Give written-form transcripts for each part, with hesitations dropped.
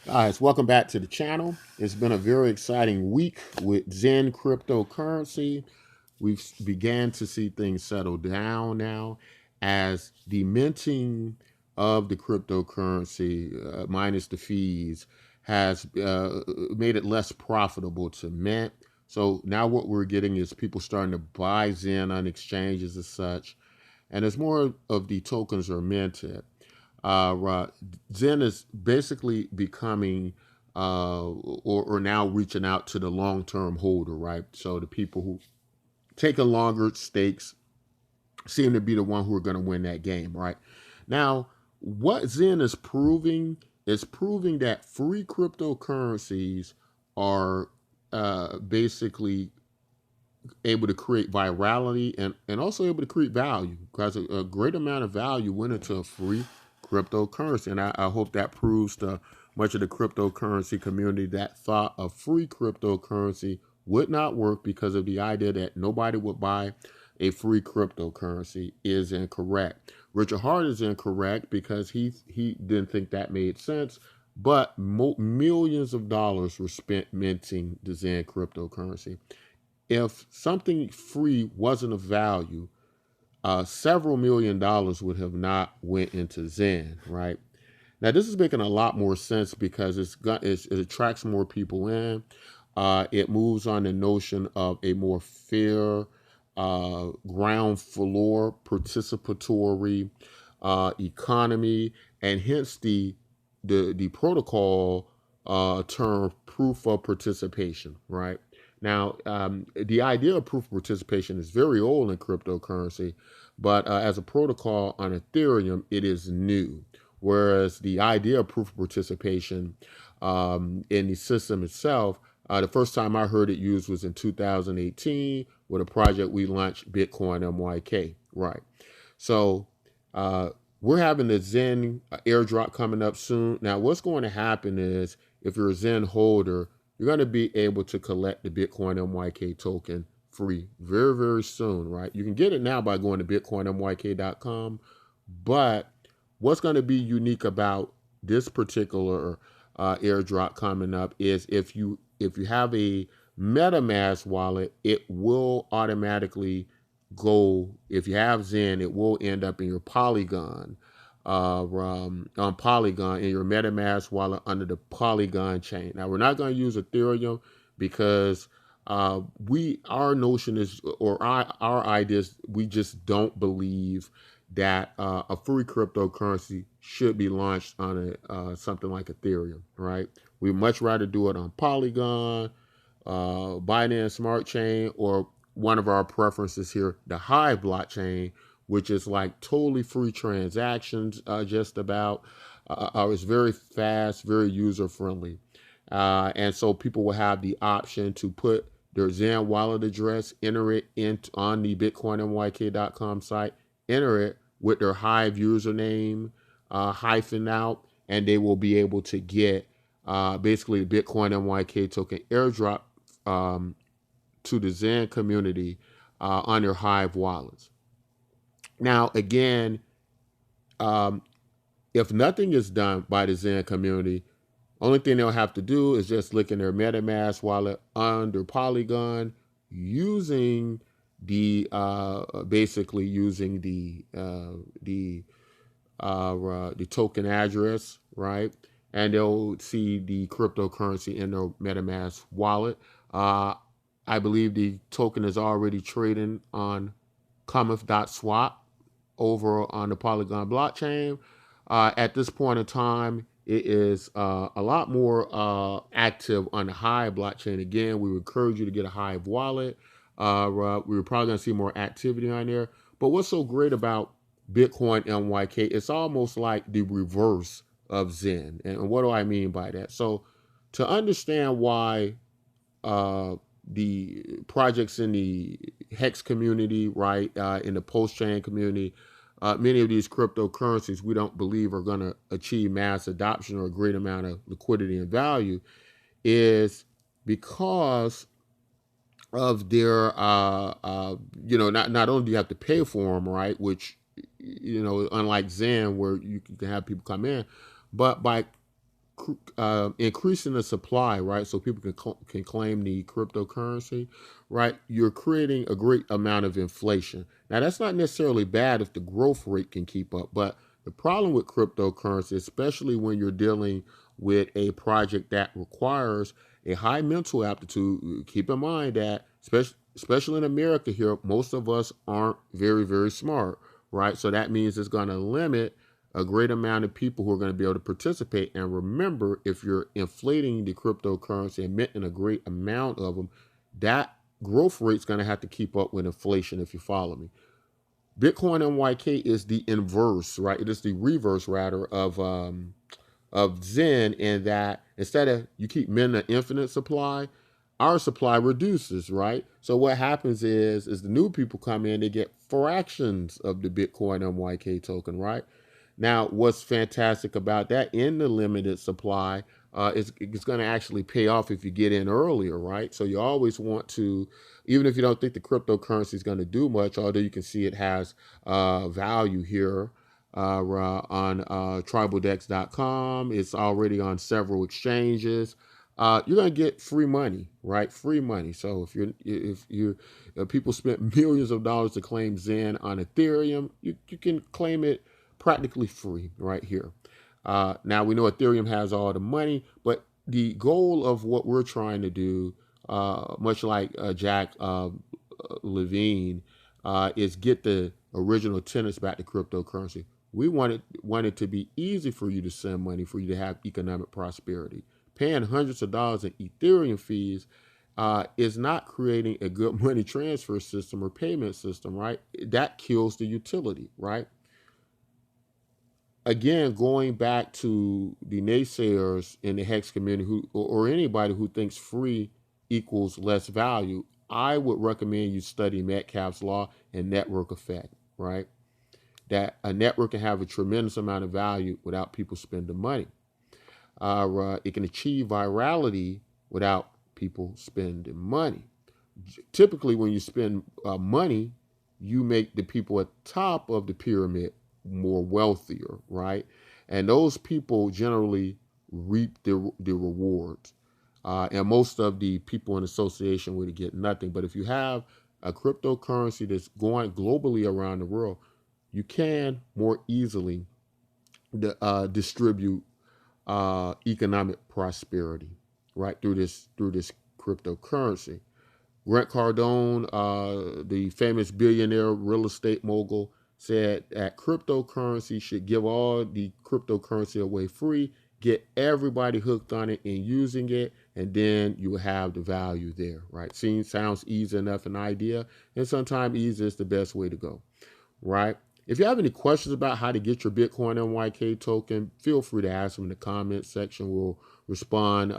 Guys, welcome back to the channel. It's been a very exciting week with Zen cryptocurrency. We've began to see things settle down now as the minting of the cryptocurrency, minus the fees, has made it less profitable to mint. So now what we're getting is people starting to buy Zen on exchanges and such. And as more of the tokens are minted, Zen is basically becoming or now reaching out to the long-term holder, right? So the people who take a longer stakes seem to be the one who are going to win that game, right? Now, what Zen is proving that free cryptocurrencies are basically able to create virality and also able to create value because a great amount of value went into a free cryptocurrency. And I hope that proves to much of the cryptocurrency community that thought a free cryptocurrency would not work because of the idea that nobody would buy a free cryptocurrency is incorrect. Richard Hart is incorrect because he didn't think that made sense. But millions of dollars were spent minting the Zen cryptocurrency. If something free wasn't of value, several $1 million would have not went into Zen, right? Now this is making a lot more sense because it attracts more people in. It moves on the notion of a more fair ground floor participatory economy, and hence the protocol term proof of participation, right? Now, the idea of proof of participation is very old in cryptocurrency, but as a protocol on Ethereum, it is new. Whereas the idea of proof of participation in the system itself, the first time I heard it used was in 2018 with a project we launched, Bitcoin MYK, right? So we're having the Zen airdrop coming up soon. Now, what's going to happen is if you're a Zen holder, you're going to be able to collect the Bitcoin MYK token free very, very soon, right? You can get it now by going to bitcoinmyk.com. But what's going to be unique about this particular airdrop coming up is if you have a MetaMask wallet, it will automatically go. If you have Zen, it will end up in your Polygon on Polygon in your MetaMask wallet under the Polygon chain. Now we're not going to use Ethereum because our notion is, or our idea is, we just don't believe that a free cryptocurrency should be launched on something like Ethereum, right? We'd much rather do it on Polygon, Binance Smart Chain, or one of our preferences here, the Hive blockchain, which is like totally free transactions, just about. It's very fast, very user friendly. And so people will have the option to put their Zen wallet address, enter it on the bitcoinmyk.com site, enter it with their Hive username, hyphen out, and they will be able to get basically the Bitcoin MYK token airdrop to the Zen community on their Hive wallets. Now, again, if nothing is done by the Zen community, only thing they'll have to do is just look in their MetaMask wallet under Polygon using basically using the token address, right? And they'll see the cryptocurrency in their MetaMask wallet. I believe the token is already trading on cometh.swap over on the Polygon blockchain. At this point in time, it is a lot more active on the Hive blockchain. Again, we would encourage you to get a Hive wallet. We're probably going to see more activity on there. But what's so great about Bitcoin MYK, it's almost like the reverse of Zen. And what do I mean by that? So to understand why the projects in the Hex community, right, in the post-chain community, many of these cryptocurrencies we don't believe are going to achieve mass adoption or a great amount of liquidity and value is because of their, not only do you have to pay for them, right, which, unlike Zen where you can have people come in, but by increasing the supply, right? So people can claim the cryptocurrency, right? You're creating a great amount of inflation. Now, that's not necessarily bad if the growth rate can keep up, but the problem with cryptocurrency, especially when you're dealing with a project that requires a high mental aptitude, keep in mind that, especially in America here, most of us aren't very, very smart, right? So that means it's going to limit a great amount of people who are going to be able to participate. And remember, if you're inflating the cryptocurrency and minting a great amount of them, that growth rate is going to have to keep up with inflation, if you follow me. Bitcoin MYK is the inverse, right? It is the reverse, rather, of Zen, in that instead of you keep minting an infinite supply, our supply reduces, right? So what happens is the new people come in, they get fractions of the Bitcoin MYK token, right? Now, what's fantastic about that, in the limited supply, it's going to actually pay off if you get in earlier, right? So you always want to, even if you don't think the cryptocurrency is going to do much, although you can see it has value here on tribaldex.com. It's already on several exchanges. You're going to get free money, right? Free money. So if people spent millions of dollars to claim Zen on Ethereum, you can claim it practically free right here. Now we know Ethereum has all the money, but the goal of what we're trying to do, much like Jack Levine, is get the original tenants back to cryptocurrency. We want it to be easy for you to send money, for you to have economic prosperity. Paying hundreds of dollars in Ethereum fees is not creating a good money transfer system or payment system, right? That kills the utility, right? Again, going back to the naysayers in the Hex community, or anybody who thinks free equals less value, I would recommend you study Metcalfe's law and network effect, right? That a network can have a tremendous amount of value without people spending money. It can achieve virality without people spending money. Typically, when you spend money, you make the people at the top of the pyramid more wealthier, right? And those people generally reap the rewards. And most of the people in association would get nothing. But if you have a cryptocurrency that's going globally around the world, you can more easily distribute economic prosperity, right, through this cryptocurrency. Grant Cardone, the famous billionaire real estate mogul, said that cryptocurrency should give all the cryptocurrency away free, get everybody hooked on it and using it, and then you will have the value there, right? Sounds easy enough an idea, and sometimes easy is the best way to go, right? If you have any questions about how to get your Bitcoin MYK token, feel free to ask them in the comments section. We'll respond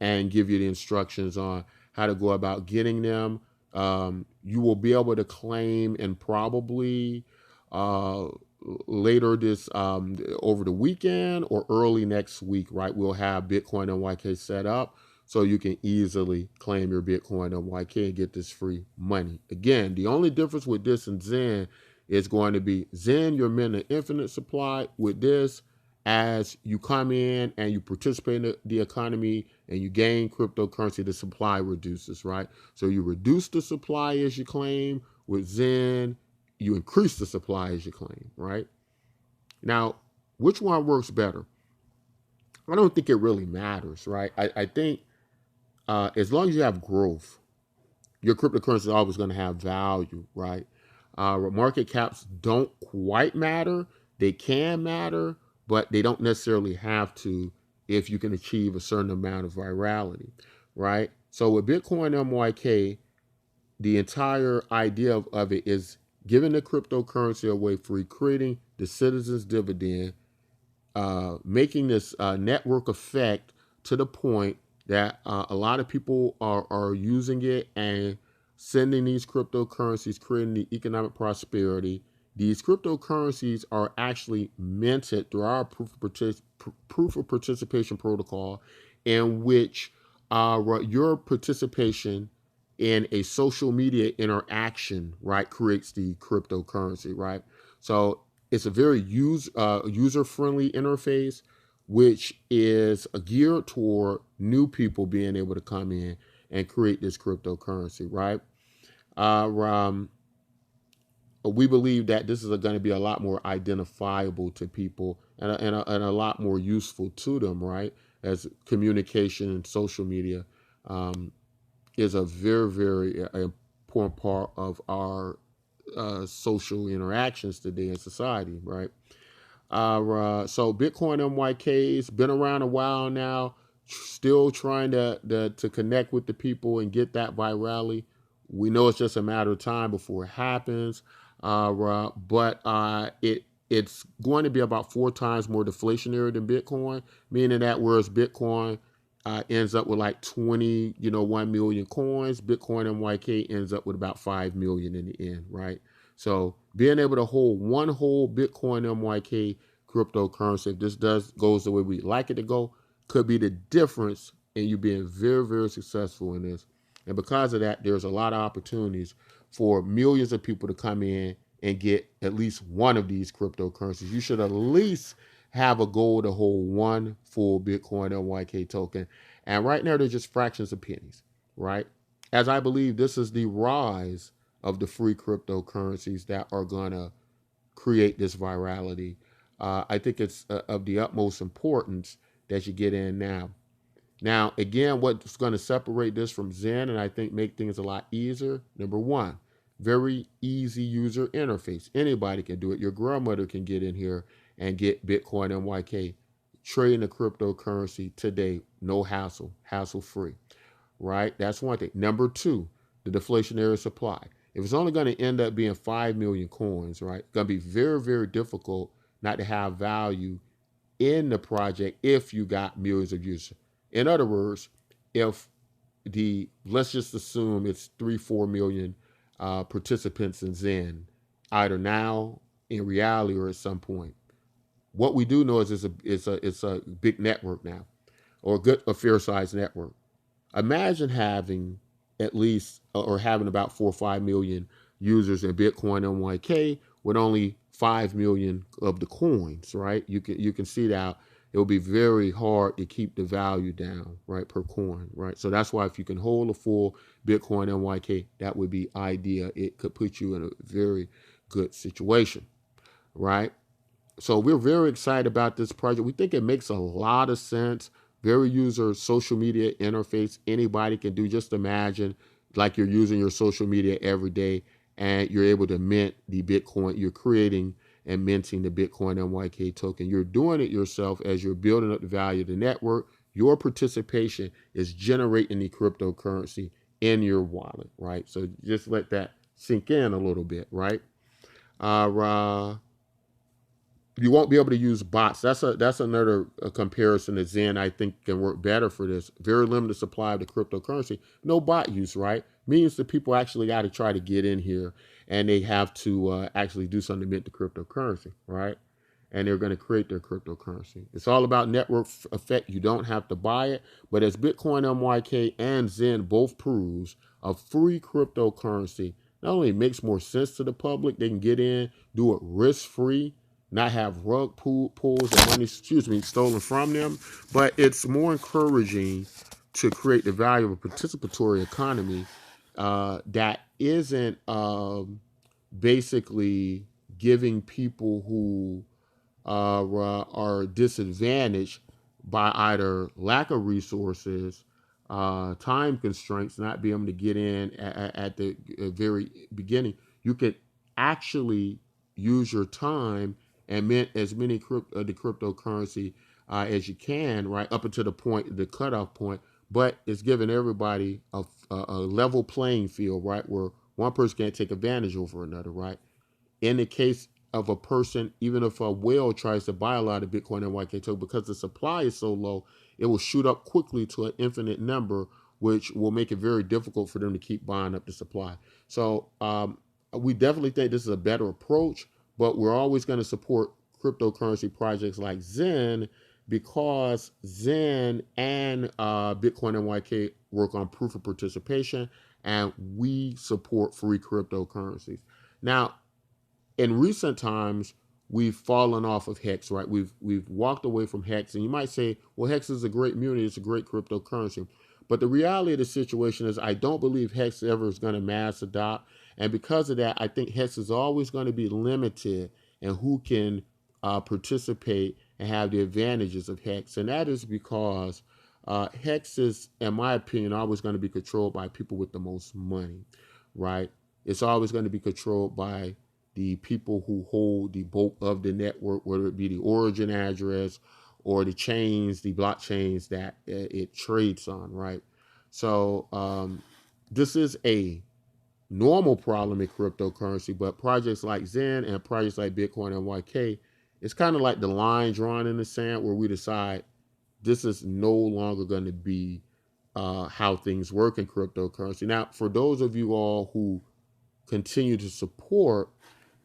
and give you the instructions on how to go about getting them. You will be able to claim, and probably later this over the weekend or early next week, right? We'll have Bitcoin MYK set up so you can easily claim your Bitcoin MYK and get this free money. Again, the only difference with this and Zen is going to be Zen, you're minting an infinite supply. With this, as you come in and you participate in the economy and you gain cryptocurrency, the supply reduces, right? So you reduce the supply as you claim. With Zen, you increase the supply as you claim, right? Now, which one works better? I don't think it really matters, right? I think as long as you have growth, your cryptocurrency is always going to have value, right? Market caps don't quite matter. They can matter, but they don't necessarily have to if you can achieve a certain amount of virality, right? So with Bitcoin MYK, the entire idea of it is giving the cryptocurrency away free, creating the citizens dividend, making this network effect to the point that a lot of people are using it and sending these cryptocurrencies, creating the economic prosperity. These cryptocurrencies are actually minted through our proof of participation protocol, in which your participation in a social media interaction, right, creates the cryptocurrency, right? So it's a very user-friendly interface which is geared toward new people being able to come in and create this cryptocurrency, right? Uh, um, we believe that this is going to be a lot more identifiable to people and a lot more useful to them, right? As communication and social media um, is a very, very important part of our social interactions today in society, right? So Bitcoin MYK's been around a while now, still trying to connect with the people and get that virality. We know it's just a matter of time before it happens, but it's going to be about 4 times more deflationary than Bitcoin, meaning that whereas Bitcoin ends up with like 1 million coins, Bitcoin MYK ends up with about 5 million in the end, right? So being able to hold one whole Bitcoin MYK cryptocurrency, if this goes the way we like it to go, could be the difference in you being very, very successful in this. And because of that, there's a lot of opportunities for millions of people to come in and get at least one of these cryptocurrencies. You should at least have a goal to hold one full Bitcoin MYK token. And right now, they're just fractions of pennies, right? As I believe this is the rise of the free cryptocurrencies that are going to create this virality. I think it's of the utmost importance that you get in now. Now, again, what's going to separate this from Zen and I think make things a lot easier? Number one, very easy user interface. Anybody can do it. Your grandmother can get in here and get Bitcoin MYK, trading a cryptocurrency today, no hassle, hassle free, right? That's one thing. Number two, the deflationary supply. If it's only going to end up being 5 million coins, right, it's going to be very, very difficult not to have value in the project if you got millions of users. In other words, if let's just assume it's 3-4 million participants in Zen, either now, in reality, or at some point. What we do know is it's a big network now, or a fair sized network. Imagine having at least or having about 4 or 5 million users in Bitcoin MYK with only 5 million of the coins, right? You can see that it will be very hard to keep the value down, right, per coin, right? So that's why if you can hold a full Bitcoin MYK, that would be ideal. It could put you in a very good situation, right? So we're very excited about this project. We think it makes a lot of sense. Very user social media interface. Anybody can do. Just imagine like you're using your social media every day and you're able to mint the Bitcoin. You're creating and minting the Bitcoin MYK token. You're doing it yourself as you're building up the value of the network. Your participation is generating the cryptocurrency in your wallet, right? So just let that sink in a little bit, right? You won't be able to use bots. That's another comparison that Zen I think can work better for this. Very limited supply of the cryptocurrency. No bot use, right? Means that people actually got to try to get in here and they have to actually do something to mint the cryptocurrency, right? And they're going to create their cryptocurrency. It's all about network effect. You don't have to buy it. But as Bitcoin MYK and Zen both proves, a free cryptocurrency not only makes more sense to the public, they can get in, do it risk-free, not have rug pulls or money, stolen from them. But it's more encouraging to create the value of a participatory economy that isn't basically giving people who are disadvantaged by either lack of resources, time constraints, not being able to get in at the very beginning. You could actually use your time and mint as many the cryptocurrency as you can, right up until the cutoff point. But it's giving everybody a level playing field, right, where one person can't take advantage over another, right? In the case of a person, even if a whale tries to buy a lot of Bitcoin and YK because the supply is so low, it will shoot up quickly to an infinite number, which will make it very difficult for them to keep buying up the supply. So we definitely think this is a better approach, but we're always going to support cryptocurrency projects like Zen because Zen and Bitcoin and YK work on proof of participation, and we support free cryptocurrencies. Now, in recent times, we've fallen off of Hex, right? We've walked away from Hex, and you might say, well, Hex is a great community, it's a great cryptocurrency. But the reality of the situation is, I don't believe Hex ever is going to mass adopt, and because of that, I think Hex is always going to be limited in who can participate and have the advantages of Hex, and that is because Hex is, in my opinion, always going to be controlled by people with the most money, right? It's always going to be controlled by the people who hold the bulk of the network, whether it be the origin address or the chains, the blockchains that it trades on, right? So this is a normal problem in cryptocurrency, but projects like Zen and projects like Bitcoin and YK, it's kind of like the line drawn in the sand where we decide this is no longer going to be how things work in cryptocurrency. Now, for those of you all who continue to support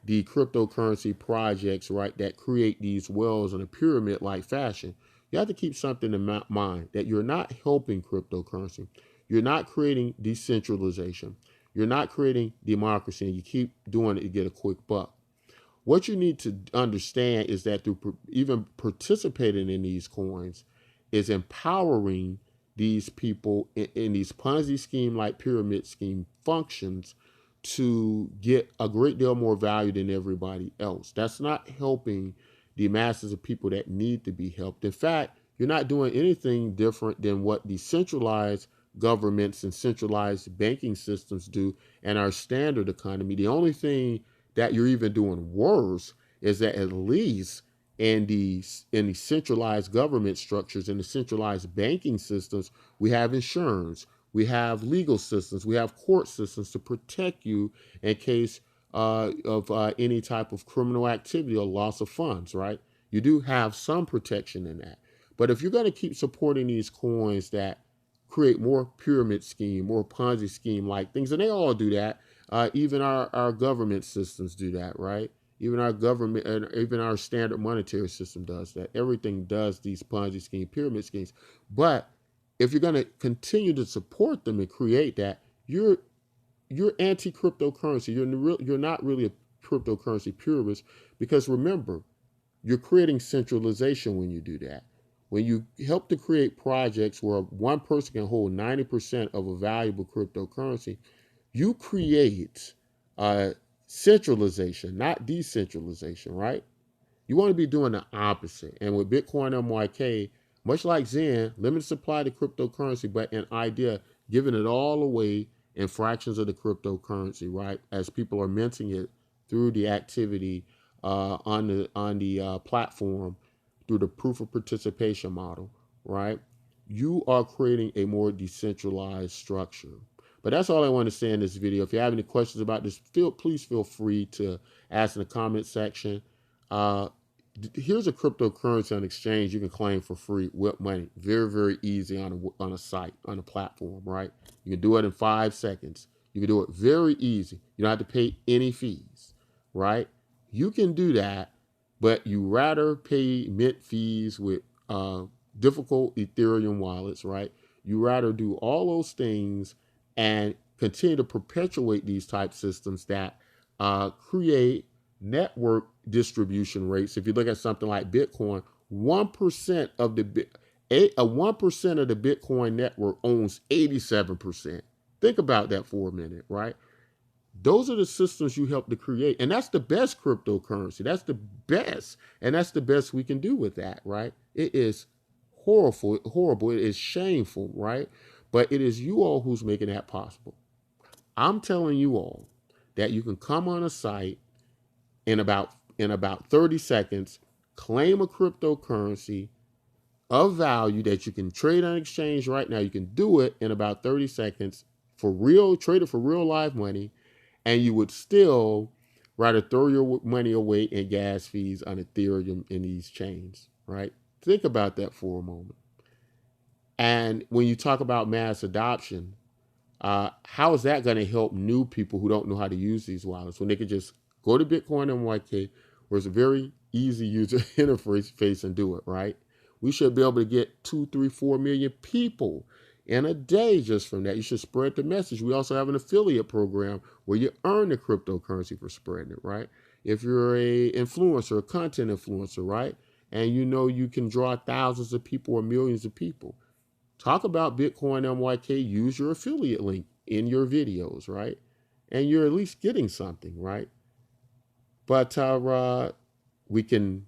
the cryptocurrency projects, right, that create these wells in a pyramid-like fashion, you have to keep something in mind, that you're not helping cryptocurrency. You're not creating decentralization. You're not creating democracy, and you keep doing it to get a quick buck. What you need to understand is that through even participating in these coins is empowering these people in these Ponzi scheme like pyramid scheme functions to get a great deal more value than everybody else. That's not helping the masses of people that need to be helped. In fact, you're not doing anything different than what the centralized governments and centralized banking systems do in our standard economy. The only thing that you're even doing worse is that at least in the centralized government structures, in the centralized banking systems, we have insurance, we have legal systems, we have court systems to protect you in case of any type of criminal activity or loss of funds, right? You do have some protection in that. But if you're going to keep supporting these coins that create more pyramid scheme, more Ponzi scheme like things, and they all do that, even our government systems do that, right? Even our government and even our standard monetary system does that. Everything does these Ponzi scheme, pyramid schemes. But if you're going to continue to support them and create that, you're anti-cryptocurrency. You're not really a cryptocurrency purist, because remember, you're creating centralization when you do that. When you help to create projects where one person can hold 90% of a valuable cryptocurrency, you create centralization, not decentralization, right? You want to be doing the opposite. And with Bitcoin MYK, much like Zen, limited supply to cryptocurrency, but an idea giving it all away in fractions of the cryptocurrency, right? As people are minting it through the activity on the platform through the proof of participation model, right? You are creating a more decentralized structure. But that's all I want to say in this video. If you have any questions about this, please feel free to ask in the comment section. Here's a cryptocurrency on exchange you can claim for free with money. Very, very easy on a site, on a platform, right? You can do it in 5 seconds. You can do it very easy. You don't have to pay any fees, right? You can do that, but you rather pay mint fees with difficult Ethereum wallets, right? You rather do all those things and continue to perpetuate these type systems that create network distribution rates. If you look at something like Bitcoin, 1% of the 1% of the Bitcoin network owns 87%. Think about that for a minute, right? Those are the systems you help to create. And that's the best cryptocurrency. That's the best. And that's the best we can do with that, right? It is horrible. It is shameful, right? But it is you all who's making that possible. I'm telling you all that you can come on a site in about 30 seconds, claim a cryptocurrency of value that you can trade on exchange right now. You can do it in about 30 seconds for real, trade it for real live money, and you would still rather throw your money away in gas fees on Ethereum in these chains, right? Think about that for a moment. And when you talk about mass adoption, how is that going to help new people who don't know how to use these wallets when they can just go to Bitcoin MYK, where it's a very easy user interface and do it, right? We should be able to get 2, 3, 4 million people in a day just from that. You should spread the message. We also have an affiliate program where you earn the cryptocurrency for spreading it, right? If you're a influencer, a content influencer, right? And you know you can draw thousands of people or millions of people. Talk about Bitcoin MYK, use your affiliate link in your videos, right? And you're at least getting something, right? But we can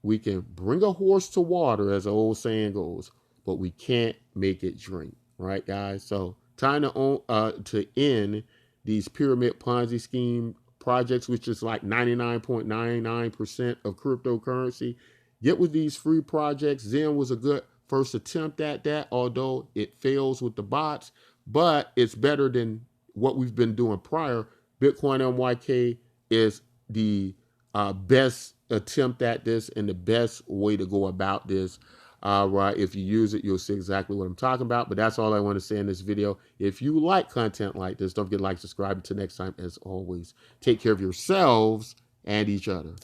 we can bring a horse to water, as the old saying goes, but we can't make it drink, right, guys? So time to end these pyramid Ponzi scheme projects, which is like 99.99% of cryptocurrency. Get with these free projects. Zen was a good first attempt at that, although it fails with the bots, but it's better than what we've been doing prior. Bitcoin MYK is the best attempt at this and the best way to go about this. Right, if you use it, you'll see exactly what I'm talking about. But that's all I want to say in this video. If you like content like this, don't forget to like, subscribe. Until next time, as always, take care of yourselves and each other.